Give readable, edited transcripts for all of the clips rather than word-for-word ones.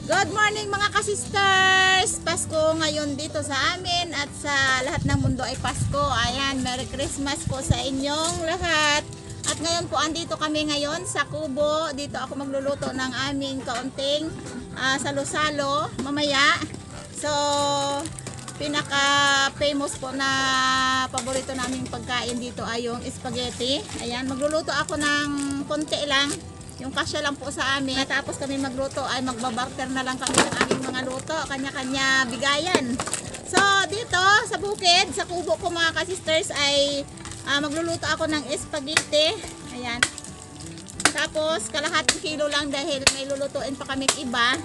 Good morning mga ka-sisters! Pasko ngayon dito sa amin at sa lahat ng mundo ay Pasko. Ayan, Merry Christmas po sa inyong lahat. At ngayon po andito kami ngayon sa Kubo. Dito ako magluluto ng aming kaunting salo-salo mamaya. So, pinaka-famous po na paborito naming pagkain dito ay yung spaghetti. Ayan, magluluto ako ng konti lang. Yung kasya lang po sa amin. Tapos kami magluto ay magbabarter na lang kami ng aming mga luto. Kanya-kanya bigayan. So dito sa bukid, sa kubo ko mga ka-sisters ay magluluto ako ng spaghetti. Ayan. Tapos kalahating kilo lang dahil may lulutuin pa kaming iba.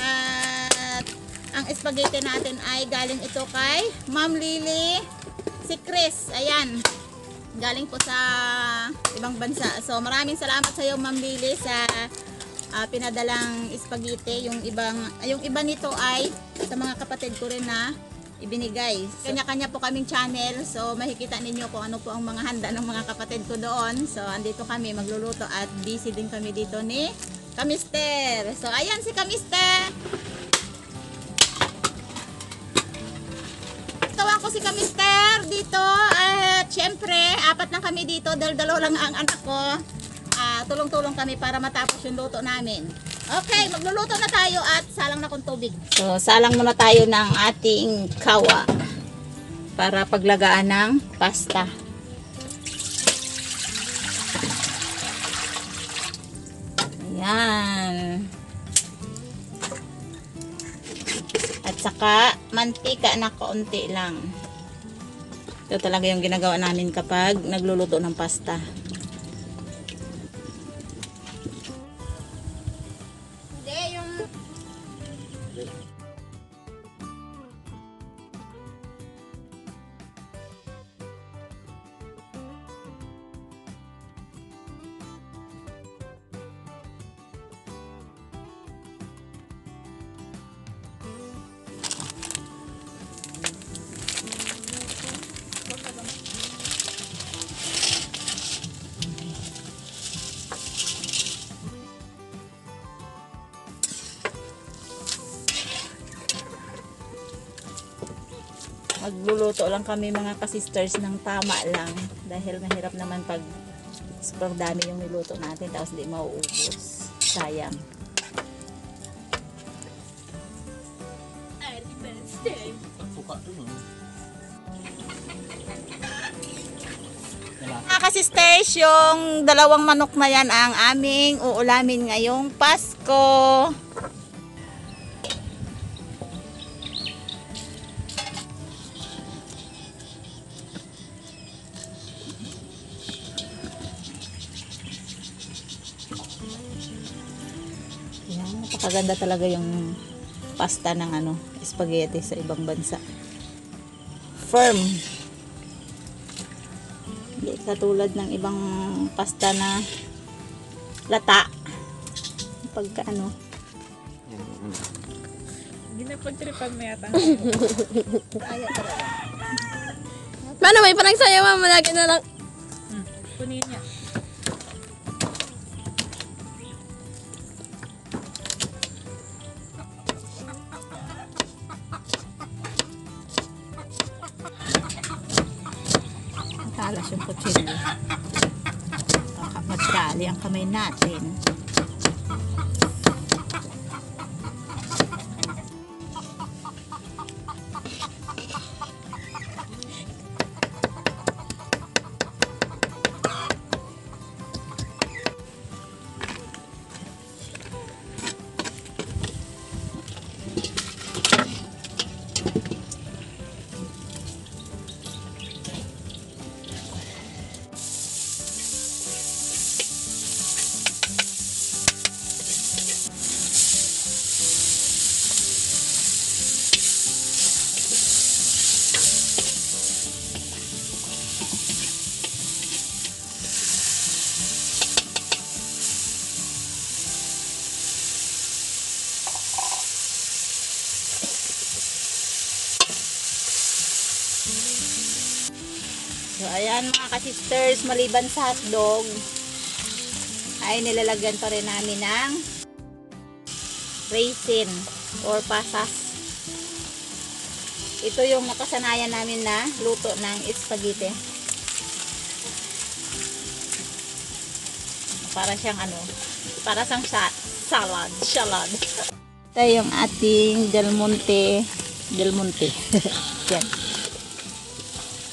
At ang spaghetti natin ay galing ito kay Ma'am Lily, si Chris. Ayan. Galing po sa ibang bansa. So maraming salamat sa iyo Ma'am Lily sa pinadalang spaghetti. Yung iba nito ay sa mga kapatid ko rin na ibinigay. Kanya-kanya po kaming channel. So makikita ninyo kung ano po ang mga handa ng mga kapatid ko doon. So andito kami magluluto at busy din kami dito ni Kamister. So ayan si Kamister. Tawan ko si Kamister dito at syempre apat na kami dito dahil dalawa lang ang anak ko. Tulong-tulong kami para matapos yung luto namin. Okay, magluluto na tayo at salang na kong tubig. So salang muna tayo ng ating kawa para paglagaan ng pasta. Ayan. At saka mantika na kaunti lang. Ito talaga yung ginagawa namin kapag nagluluto ng pasta. Hindi, yung... Magluluto lang kami mga ka-sisters ng tama lang dahil mahirap naman pag super dami yung niluto natin tapos di mauubos, sayang. Mga ka-sisters, yung dalawang manok na yan ang aming uulamin ngayong Pasko. Napakaganda talaga yung pasta ng spaghetti sa ibang bansa. Firm. Hindi katulad ng ibang pasta na lata. Pagka Ginapagtripan mo yata. Paano may parang sayo mama lagi na lang. Kunin niya. talas yung kutsilyo. Matrali ang kamay natin. So ayan mga ka-sisters, maliban sa hotdog ay nilalagyan pa rin namin ng raisin or pasas. Ito yung nakasanayan namin na luto ng spaghetti. Para siyang para siyang salad. Ito yung ating Del Monte. Yan.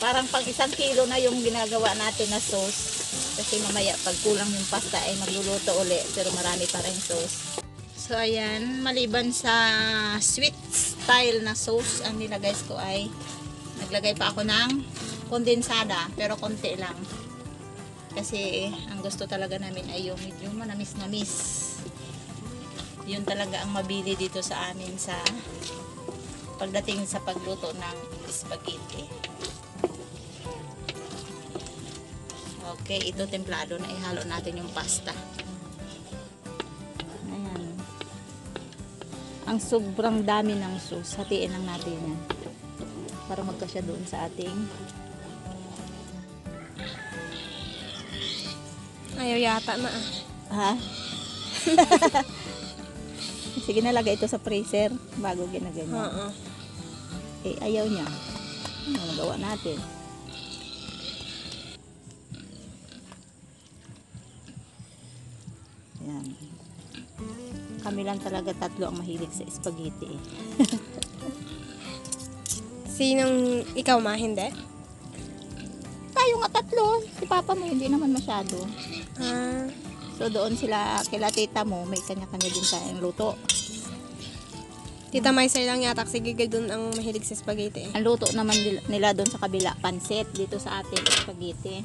Parang pang 1 kilo na yung ginagawa natin na sauce. Kasi mamaya pag kulang yung pasta ay magluluto uli. Pero marami pa rin sauce. So ayan, maliban sa sweet style na sauce, ang nilagay ko ay naglagay pa ako ng kondensada. Pero konti lang. Kasi ang gusto talaga namin ay yung medyo manamis-namis. Yun talaga ang mabili dito sa amin sa pagdating sa pagluto ng spaghetti. Okay, ito templado na, ihalo natin yung pasta. Ayan. Ang sobrang dami ng sauce, hatiin lang natin yan para magkasya doon sa ating Ayaw yata na ha? Sige na, lagay ito sa freezer bago ginaganyan. Oo. Eh, ayaw niya. Ano magawa natin? Yan. Kami lang talaga tatlo ang mahilig sa spaghetti eh. Sinong ikaw ma, hindi? Tayo nga tatlo. Si papa mo hindi naman masyado. Ah, So doon sila, kila tita mo, may kanya-kanya din tayong luto. Tita Maysay lang yata kasi gigil dun ang mahilig sa spaghetti. Ang luto naman nila doon sa kabila, pansit. Dito sa atin, spaghetti.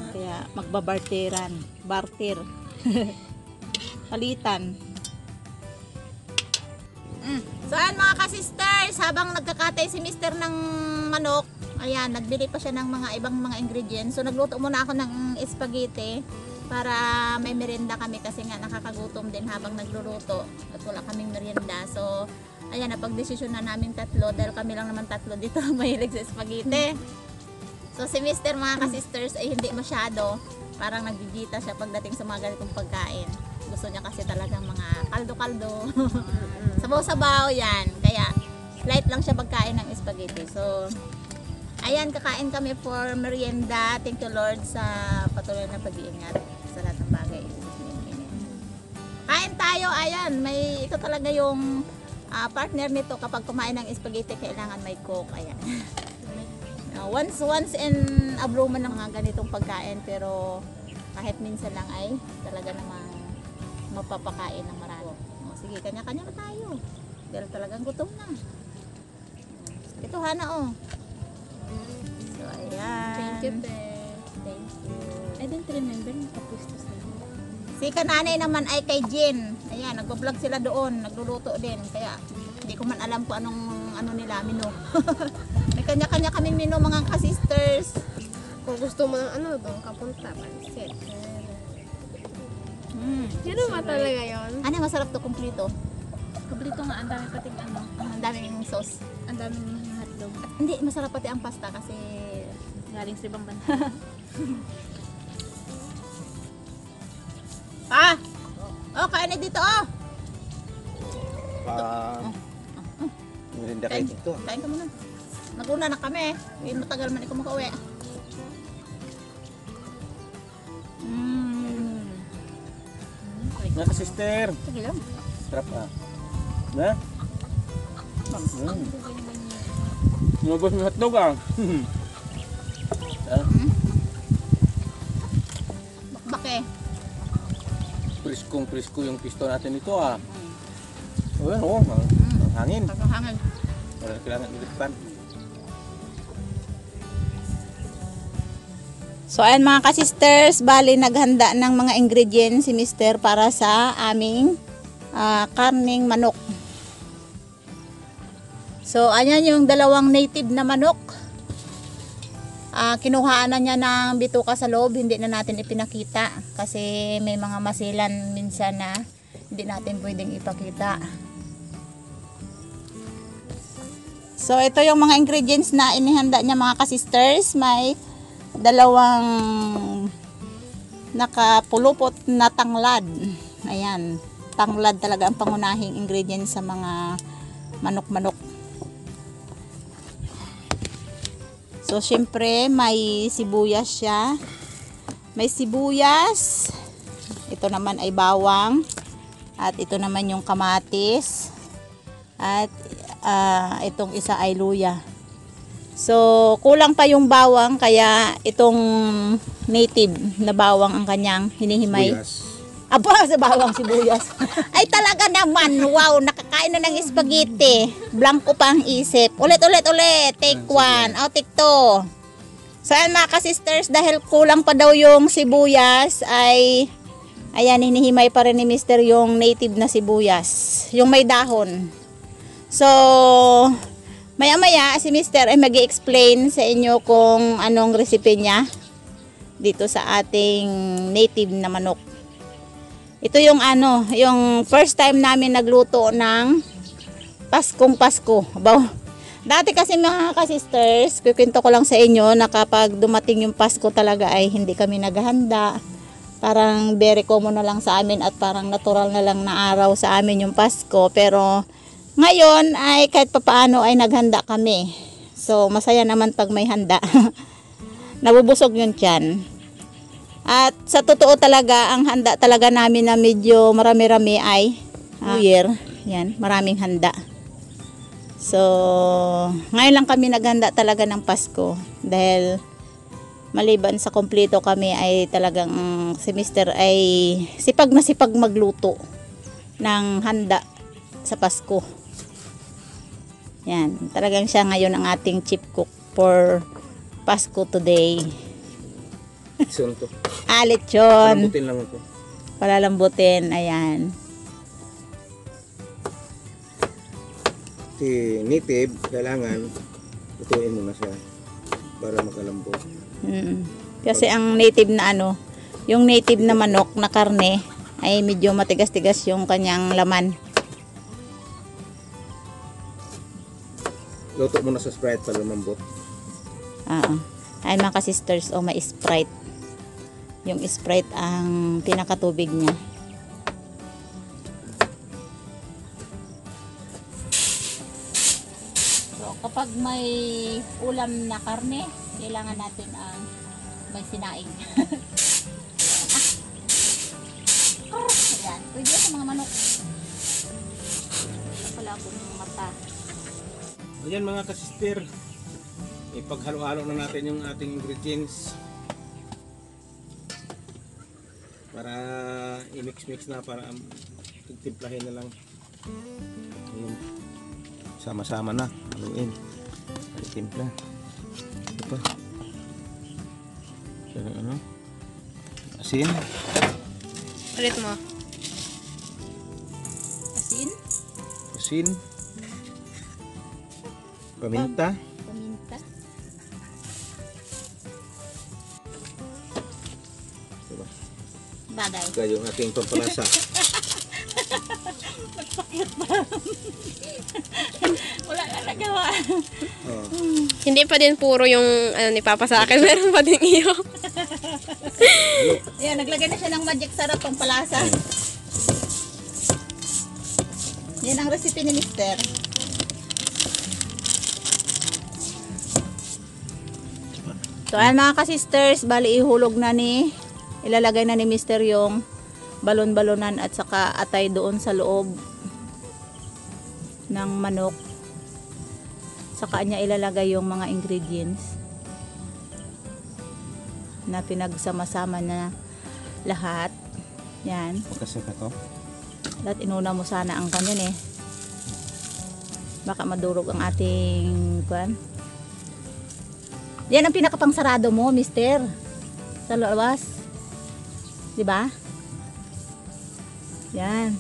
Kaya magbabarteran. Barter. Palitan. So ayan mga ka-sisters, habang nagkakatay si mister ng manok, ayan, nagbili pa siya ng mga ibang mga ingredients. So nagluto muna ako ng spaghetti para may merienda kami kasi nga nakakagutom din habang nagluluto at wala kaming merienda. So ayan, napagdesisyon na namin tatlo dahil kami lang naman tatlo dito mahilig sa spaghetti. So si mister mga ka-sisters ay hindi masyado, parang nagigita siya pagdating sa mga ganitong pagkain. Gusto niya kasi talagang mga kaldo-kaldo. Sabaw-sabaw yan. Kaya light lang siya pagkain ng spaghetti. So ayan, kakain kami for merienda. Thank you Lord sa patuloy na pag-iingat sa lahat ng bagay. Kain tayo, ayan. May ito talaga yung partner nito kapag kumain ng spaghetti, kailangan may coke. Ayan. Once in a blue man ng mga ganitong pagkain, pero kahit minsan lang ay talaga namang mapapakain ng marami. Sige, kanya-kanya na tayo. Dahil talagang gutom na. Ito Hana So ayan. Thank you, te. Thank you. I don't remember nakapusto sa Si kananay naman ay kay Jen. Ayan, nagbo-vlog sila doon, nagluluto din. Kaya hindi ko man alam kung ano nila menu. May kanya-kanya kaming menu mga ka-sisters. Kung gusto mo ng doon kapunta, pansit. Yan ba talaga yun? Ano masarap to, kumpleto? Kumpleto nga, ang dami pating Ang daming sauce. ang daming hotdog. Hindi, masarap pati ang pasta kasi Galing sa ibang bansa. kain na dito Merinda kayo dito. Kain ka muna. Naguna na kami. Matagal man ikaw makauwi. Nga sister. Sige lang. Sarap Na? Nubos mo hotdog Bakbake. Priskong-prisko yung pisto natin ito O yan ang hangin. Pagkahangin. Wala kailangan ilipan. So ayan mga ka-sisters, bali naghanda ng mga ingredients si Mister para sa aming karning manok. So ayan yung dalawang native na manok. Kinuhaan na niya ng bituka sa loob, hindi na natin ipinakita kasi may mga masilan minsan na hindi natin pwedeng ipakita. So ito yung mga ingredients na inihanda niya mga ka-sisters. May dalawang nakapulupot na tanglad. Ayan. tanglad talaga ang pangunahing ingredient sa mga manok-manok. So, syempre, may sibuyas siya. May sibuyas. Ito naman ay bawang. At ito naman yung kamatis. At itong isa ay luya. So, kulang pa yung bawang. Kaya itong native na bawang ang kanyang hinihimay. Aba, sa bawang sibuyas. Ay talaga naman, wow, nakakain na ng spaghetti. Blanco pa ang isip. Ulit. Take 1. O, take 2. So, ayan mga ka-sisters, dahil kulang pa daw yung sibuyas, ay, ayan, hinihimay pa rin ni Mr. yung native na sibuyas. Yung may dahon. So, maya-maya, si Mr. ay mag-i-explain sa inyo kung anong recipe niya dito sa ating native na manok. Ito yung yung first time namin nagluto ng Paskong Pasko. Dati kasi mga ka-sisters, kukwento ko lang sa inyo na kapag dumating yung Pasko talaga ay hindi kami naghahanda. Parang very common na lang sa amin at parang natural na lang na araw sa amin yung Pasko. Pero ngayon ay kahit papaano ay naghanda kami. So masaya naman pag may handa. Nabubusog yung tiyan. At sa totoo talaga, ang handa talaga namin na medyo marami-rami ay New Year. Yan, maraming handa. So, ngayon lang kami naghanda talaga ng Pasko. Dahil maliban sa kompleto kami ay talagang si Mr. ay sipag na sipag magluto ng handa sa Pasko. Yan, talagang siya ngayon ang ating chief cook for Pasko today. Lechon to. Lechon. Palambutin lang ito. Palalambutin, ayan. Si native, kailangan lutuin mo na siya para makalambot. Kasi ang native na yung native na manok na karne ay medyo matigas-tigas yung kanyang laman. Luto mo na sa Sprite para lumambot. Ay mga ka-sisters, may Sprite. Yung Sprite ang pinakatubig niya. So, kapag may ulam na karne, kailangan natin ang may sinaing. Ayan, pwede sa mga manok. Wala po ng mata. Ayan mga kasister, ipaghalo-halo na natin yung ating ingredients para i-mix-mix na, para timplahin na lang. Ayan. Sama-sama na, haluin. Timpla. Ito pa. Asin. Ulit mo. Asin. Asin. Paminta. Paminta. Diba? Bagay. Kaya yung ating pampalasa. Wala na nagawa. Oh. Hindi pa din puro yung ni Papa sa akin. Meron pa din iyo. Ayan, naglagay na siya ng magic sarap pang palasa. Yan ang recipe ni Mister. So ayan mga ka-sisters, bali ihulog na ilalagay na ni Mister yung balon-balonan at saka atay doon sa loob ng manok. Saka niya ilalagay yung mga ingredients na pinagsama-sama na lahat. Yan. Kasi ka to. Lahat inuna mo sana ang kanyan baka madurog ang ating kwan. Yan ang pinakapangsarado mo, Mister. Sa labas. 'Di ba? Yan.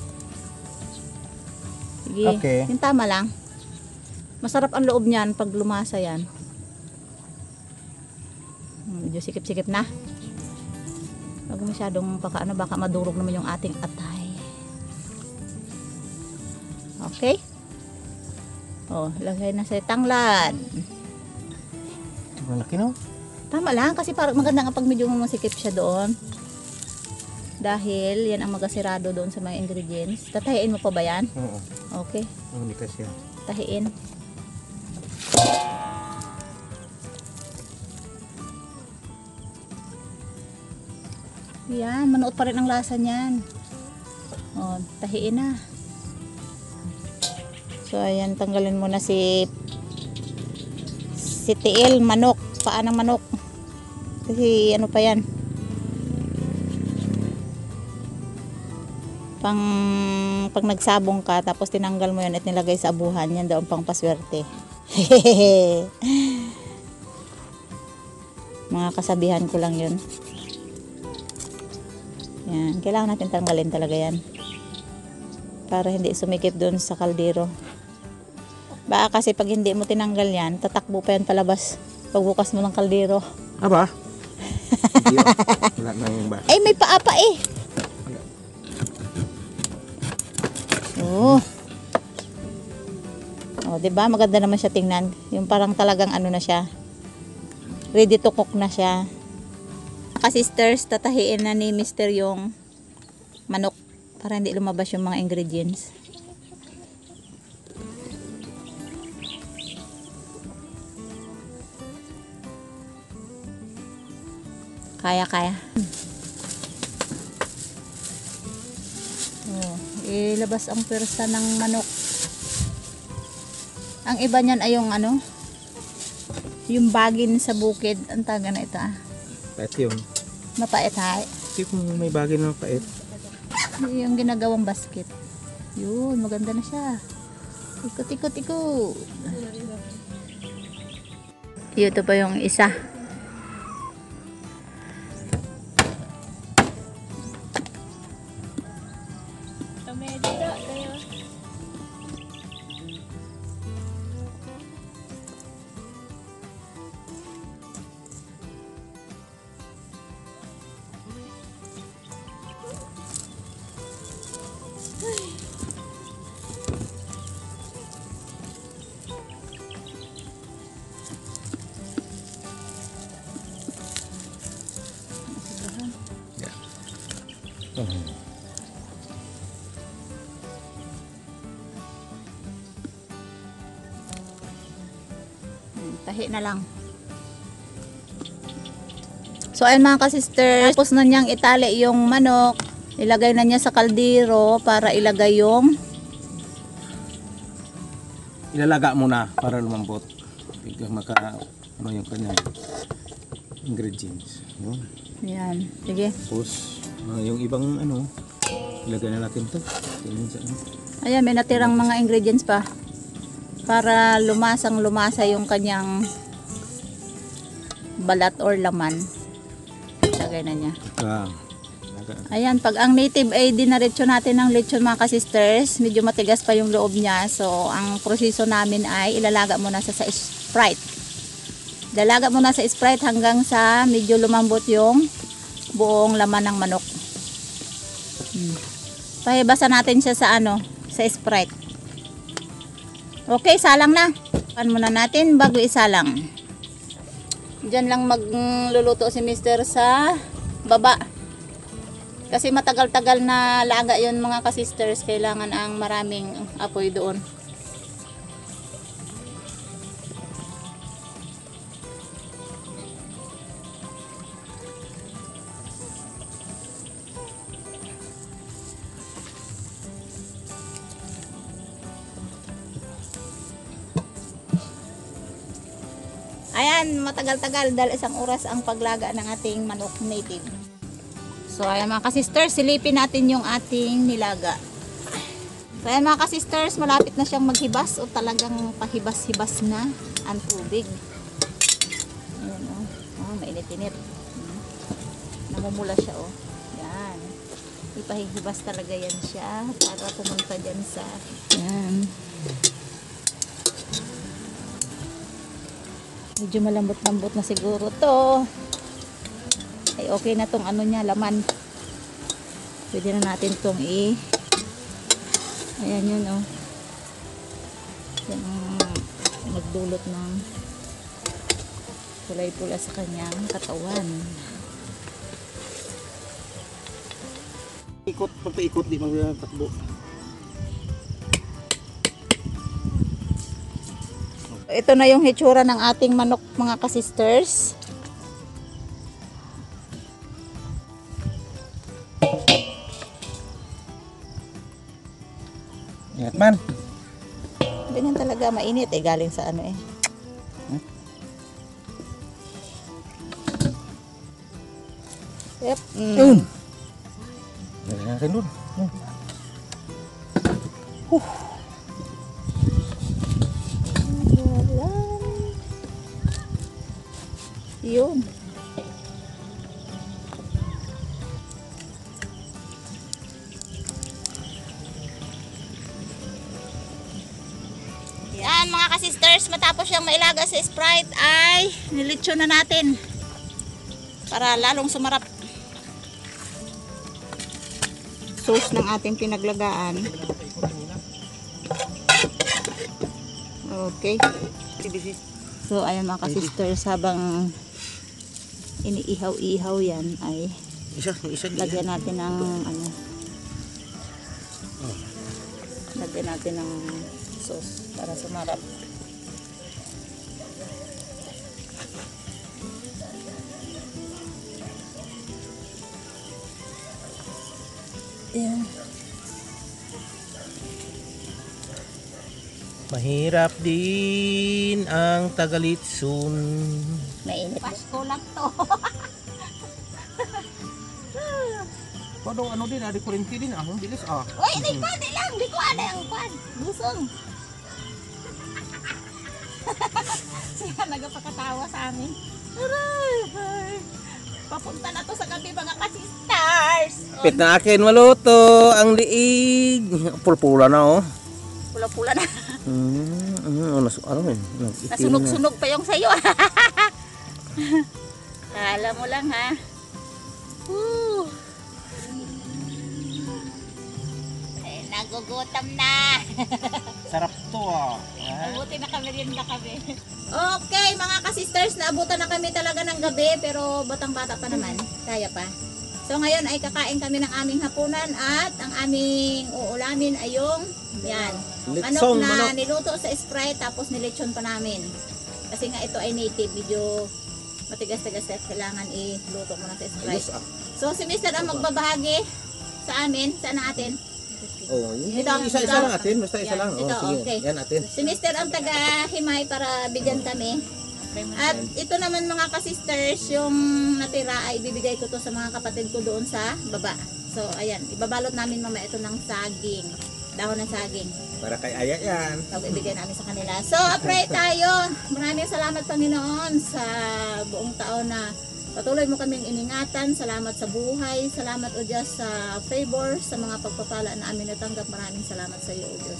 Sige. Okay. Yung tama lang. Masarap ang loob niyan pag lumasa yan. Medyo sikip-sikip na. Huwag masyadong baka madurog naman yung ating atay. Okay? Lagay na sa tanglad. Malaki no? Tama lang kasi parang maganda nga pag medyo masikip siya doon. Dahil yan ang magasirado doon sa mga ingredients. Tatahiin mo pa ba yan? Oo. Okay, Hindi kasi yan. tahiin. Yan, manuot pa rin ang lasa niyan. O, tahiin na. So, ayan, tanggalin mo na si tiil, manok, paa ng manok. Kasi ano pa yan? Pag nagsabong ka, tapos tinanggal mo yan at nilagay sa abuhan, yan daw ang pang paswerte. Mga kasabihan ko lang yun. Yan, kailangan natin tanggalin talaga yan. Para hindi sumikip doon sa kaldero. Baka kasi pag hindi mo tinanggal yan, tatakbo pa yan palabas pagbukas mo ng kaldero. Aba? Hindi oh. Wala na yung ba? Ay, may paa pa eh. Oh. Oh, 'di ba? Maganda naman siya tingnan. Yung parang talagang ano na siya. Ready to cook na siya. Sisters, tatahiin na ni Mr. yung manok para hindi lumabas yung mga ingredients. Kaya. Oh, ilabas ang pwersa ng manok. Ang iba niyan ay yung ano, yung bagin sa bukid. Ang taga na ito ah. Pait yun. Mapait ha. Hindi kung may bagay na pait. Yung ginagawang basket. Yun, maganda na siya. Ikot. Ito pa yung isa. Tahi na lang. So ayun mga ka-sisters, tapos na niyang itali yung manok. Ilagay na niya sa kaldero para ilagay yung Ilalaga mo na para lumambot. Biglang maka ano yung kanyang ingredients. Yun. yan. Sige. Tapos yung ibang ano, ilagay na natin to. Tingnan sa ano. Ayan, may natirang mga ingredients pa. Para lumasa yung kanyang balat or laman. Lagay na niya. Ayan, pag ang native ay dinaretso natin ng lechon mga ka-sisters, medyo matigas pa yung loob niya. So, ang proseso namin ay ilalaga muna sa Sprite. Dalaga muna sa Sprite hanggang sa medyo lumambot yung buong laman ng manok. Pahibasan natin siya sa sa Sprite. Okay, salang na. Pan muna natin bago isalang. Diyan lang magluluto si Mr. sa baba. Kasi matagal-tagal na laga yon mga ka-sisters. Kailangan ang maraming apoy doon. Ayan, matagal-tagal dahil isang oras ang paglaga ng ating manok native. So ayan mga ka-sisters, silipin natin yung ating nilaga. So ayan mga ka-sisters, malapit na siyang maghibas o talagang pahibas-hibas na ang tubig. Ayan mainit-init. Namumula siya Yan. Ipahihibas talaga yan siya para pumunta dyan sa yan. Medyo malambot-lambot na siguro to. Ay okay na tong niya, laman. Pwede na natin tong ayan yun Yan ang magdulot ng kulay pula sa kanyang katawan. Ikot, pagpaikot, di magtakbo. Ito na yung hitsura ng ating manok mga kasisters. Ingat man. Ganyan talaga mainit eh, galing sa ano eh. Yep. Yun. Dali nga kayo dun. Yun. Yan mga kasisters, matapos siyang mailaga sa Sprite ay nilitsyon na natin para lalong sumarap. Sauce ng ating pinaglagaan. Okay. So ayan mga kasisters, habang iniihaw-ihaw yan ay Isa. lagyan natin ng ano, lagyan natin ng sauce para sumarap. Ayan. Mahirap din ang Tagalitzon. Mainit. Pasko lang to. Padong ano din, adi kurinti din, ang bilis Uy, hindi pa, di lang. Di ko ano yung kwan. Busong. Siya nagpakatawa sa amin. Aray. Papunta na to sa gabi mga kasisters. Pit na akin maluto, ang liig. Pulpula na Pula-pula na. Ano yun? Nasunog-sunog pa yung sayo. Kala mo lang ha. Eh, nagugutom na. Sarap to Abutin na kami rin na kami. Okay mga kasisters, naabutan na kami talaga ng gabi pero batang-bata pa naman. Kaya pa. So ngayon ay kakain kami ng aming hapunan at ang aming uulamin ay yung yan. Manok na niluto sa Sprite tapos nilechon pa namin. Kasi nga ito ay native, medyo matigas-tigas at kailangan iluto muna sa Sprite. So si Mr. ang magbabahagi sa amin, sa natin. Isa-isa lang atin, basta isa Yan, lang. ito, Sige, okay. yan atin. Si Mr. ang taga-himay para bigyan kami. At ito naman mga kasisters, yung natira ay bibigay ko to sa mga kapatid ko doon sa baba. So ayan, ibabalot namin mamaya ito ng saging. Dahon ng saging. Para kay Aya yan. So ibigay namin sa kanila. So pray tayo. Maraming salamat Panginoon sa buong taon na patuloy mo kaming iningatan. Salamat sa buhay. Salamat o Diyos sa favor, sa mga pagpapala na amin natanggap. Maraming salamat sa iyo o Diyos.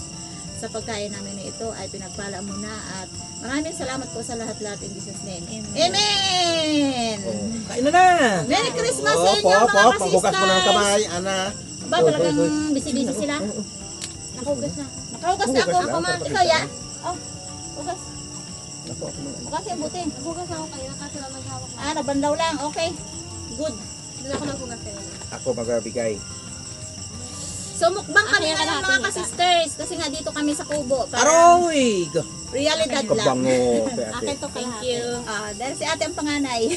Sa pagkain namin na ito ay pinagpala mo na at maraming salamat po sa lahat-lahat in Jesus name. Amen! Kain na na! Merry Christmas sa inyo mga kasisters! Pagbukas mo ng kamay, Ana. Ba talagang busy-busy sila? Nakahugas na. Nakahugas na ako. Ikaw ya? Oh, hugas. Hugas yung buti. Hugas ako kayo, kasi naman hawak na. Nabandaw lang. Okay. Good. Doon ako naghugas kayo. Ako magbibigay. So mukbang kami ngayon mga kasisters kasi nga dito kami sa Kubo para Aroy! realidad lang. Kabango. Akin to thank you. Dahil si ate ang panganay.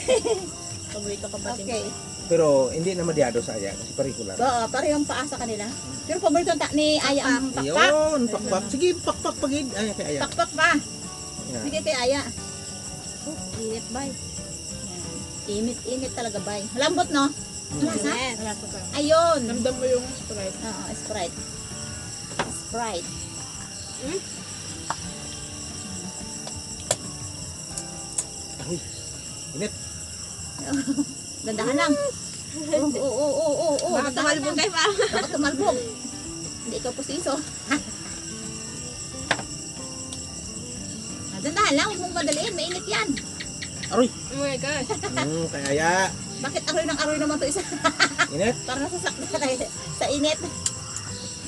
Paborito ka ba? Okay. Pero hindi na madyado sa Aya kasi parikular. Oo, parehong paa sa kanila. Pero paborito ni Aya ang pakpak. Yun, pakpak. Sige, pakpak pagid. Ay, kay Aya. Pakpak pa. Yan. Sige kay Aya. Init ba? Init talaga bay. Lambot no? Lasa? Wala ko pa. Ayun. Ramdam mo yung Sprite. Oo, Sprite. Sprite. Init. Dandahan lang. Oo. Baka tumalbog kayo pa. Baka tumalbog. Hindi ikaw pusiso. Dandahan lang, huwag mong madaliin. Mainit yan. Aroy. Oh my gosh. Kay Aya. Bakit aroy ng aroy naman to isa? Init. Para nasasaktan tayo sa init.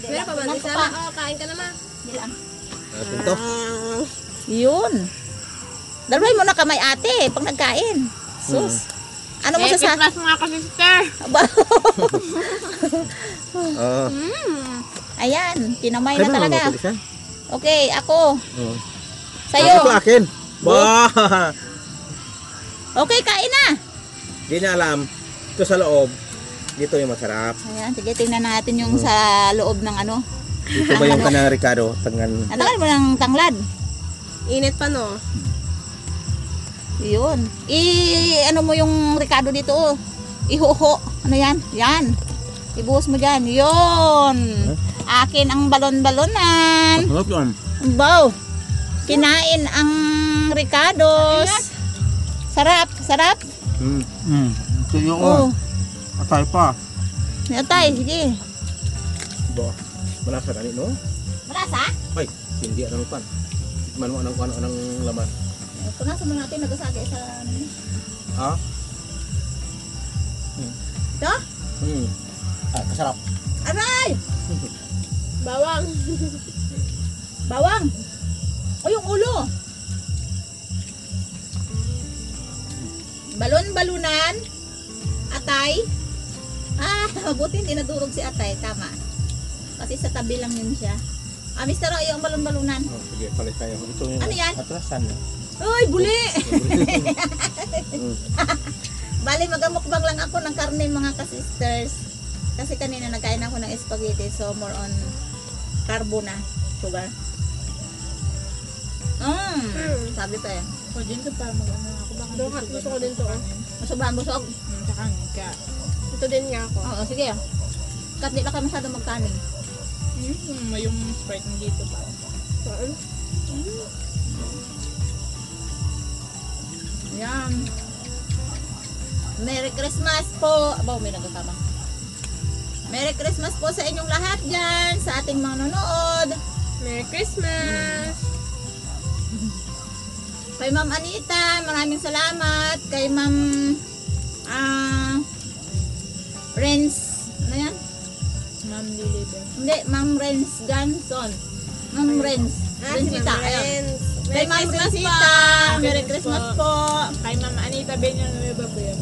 Meron pa ba? Tumalbog Isa pa. lang. Oh, kain ka naman. Hindi lang. Atin to. Yun. Dalawin mo na kamay ate pag nagkain. Sus. Ano mo sa Christmas mga kasister! Oo. Ayan, kinamay Kaya na talaga. mga isa? Okay, ako. Oo. Sa'yo. Ito akin. Bah! Okay, kain na. Di na alam. Ito sa loob. Dito yung masarap. Ayan, sige, tingnan natin yung sa loob ng ano. Dito ba yung kanang Ricardo? Tangan. Natagal mo ng tanglad. Init pa, no? Yun. Ano mo yung Ricardo dito, oh. Ihuho. Ano yan? Yan. Ibuhos mo dyan. Yun. Akin ang balon-balonan. Sarap yun. Wow. Kinain ang Ricardos. Sarap. Sarap. Ito yung Oh. atay pa. Natay, sige. Ba. Malasa gani no? Malasa? Ay, hindi anong pan. Mano anong laman. Punasan mo natin, nagasagay sa ano. Ha? Ito? Kasarap. Aray! Bawang. Bawang! O yung ulo! Balon-balunan. Atay. Buti hindi nadurog si Atay. Tama. Kasi sa tabi lang yun siya. Mister, yung balon-balunan. Oh, sige, palit tayo. Ito yung Ano yan? atrasan. Uy, buli! Bali, magamukbang lang ako ng karne mga ka-sisters. Kasi kanina nagkain ako ng spaghetti. So, more on carbo na. Sugar. Sabi pa eh. O, dyan ka pa mag-ano ako. Baka Gusto ko din to. Masubahan busog. Tsaka ka. Ito din nga ako. Oo, sige. Kat di na ka masyado magkanin. May yung Sprite mo dito pa. Saan? Yan. Merry Christmas po. Abaw, may nagkakama. Merry Christmas po sa inyong lahat dyan. Sa ating mga nanonood. Merry Christmas! Kay Ma'am Anita, maraming salamat. Kay Ma'am Renz, ano yan? Ma'am Lilibet. Hindi, Ma'am Renz Ganson. Ma'am Renz. Renzita, ayun. Kay Ma'am Renzita, Merry Christmas po. Kay Ma'am Anita Benyanueva po yan.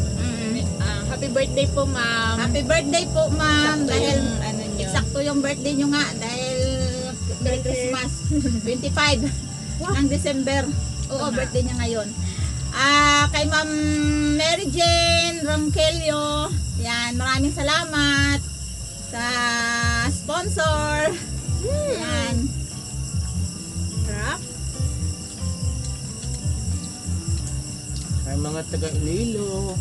Happy birthday po, ma'am. Happy birthday po, Ma'am. Sakto Dahil yung ano nyo. eksakto yung birthday nyo nga. Dahil Merry Christmas. 25 ng December. Oo, birthday niya ngayon. Kay Ma'am Mary Jane Ronquillo. Yan, maraming salamat sa sponsor. Yan. Sarap. Ay, mga taga Iloilo.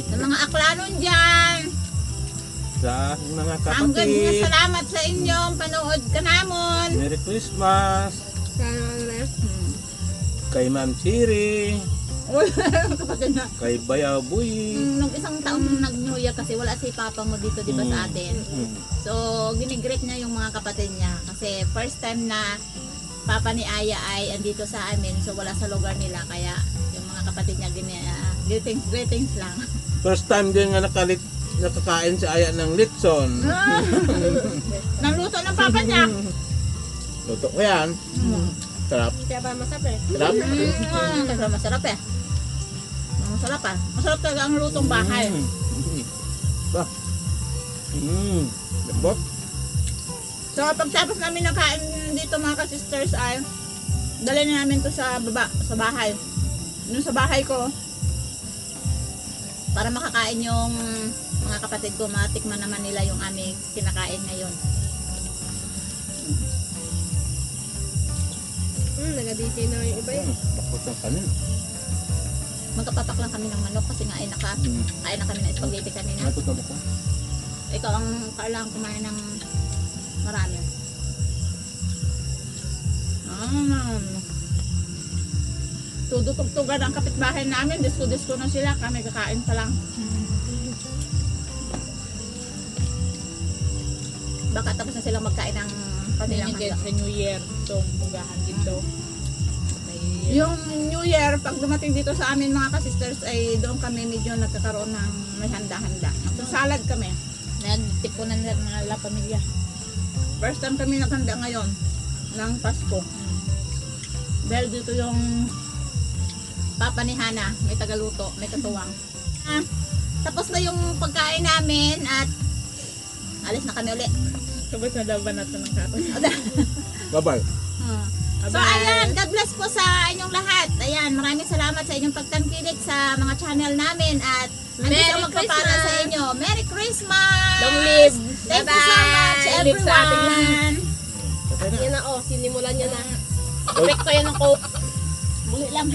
Sa mga aklanon dyan. Sa mga Hanggang na kapatid. salamat sa inyong panood ka namon. Merry Christmas. Sana ano na. Kay Ma'am Chiri. Kapatid na. Kay Bayaboy. Nung isang taong nag-New Year kasi wala si papa mo dito, di ba, sa atin. So, ginigreet niya yung mga kapatid niya. Kasi first time na papa ni Aya ay andito sa amin. So, wala sa lugar nila. Kaya yung mga kapatid niya, greetings lang. First time din nga nakakain si Aya ng litson. Nagluto ng papa niya. Luto ko yan. Sarap. Kaya pa masarap eh. Sarap. Kasi masarap eh. Masarap ah. Masarap talaga ang lutong bahay. Ba. Lambot. So, pagtapos namin nakain dito mga ka-sisters ay dali na namin to sa baba, sa bahay. Doon sa bahay ko para makakain yung mga kapatid ko, matikman naman nila yung aming kinakain ngayon. Nag-DJ na yung iba eh. Bakot ng kanin. Magkapapak lang kami ng manok kasi nga ay kain na kami ng spaghetti kanina. Natutom ko. Ikaw ang kailangan kumain ng marami. Tudutugtugan ang kapitbahay namin. Disko-disko na sila. Kami kakain pa lang. Baka tapos na silang magkain ng kanilang Ganyan handa. sa New Year. Itong bugahan dito. Yung New Year, pag dumating dito sa amin mga ka-sisters, ay doon kami medyo nagkakaroon ng may handa-handa. Nagsasalad kami. Nagtipunan ng mga la pamilya. First time kami naghanda ngayon ng Pasko. Dahil dito yung papa ni Hana, may tagaluto, may katuwang. Tapos na yung pagkain namin at alis na kami uli. Sabay na laban natin ng kato. Bye-bye. So ayan, God bless po sa inyong lahat. Ayan, maraming salamat sa inyong pagtangkilik sa mga channel namin at Merry andito magpapala Christmas! sa inyo. Merry Christmas! Long live! Thank you so much Bye-bye! Live sa ating lahat. everyone! Yan na, oh. Sinimulan niya na. Epekto yan ng coke. Buli lang.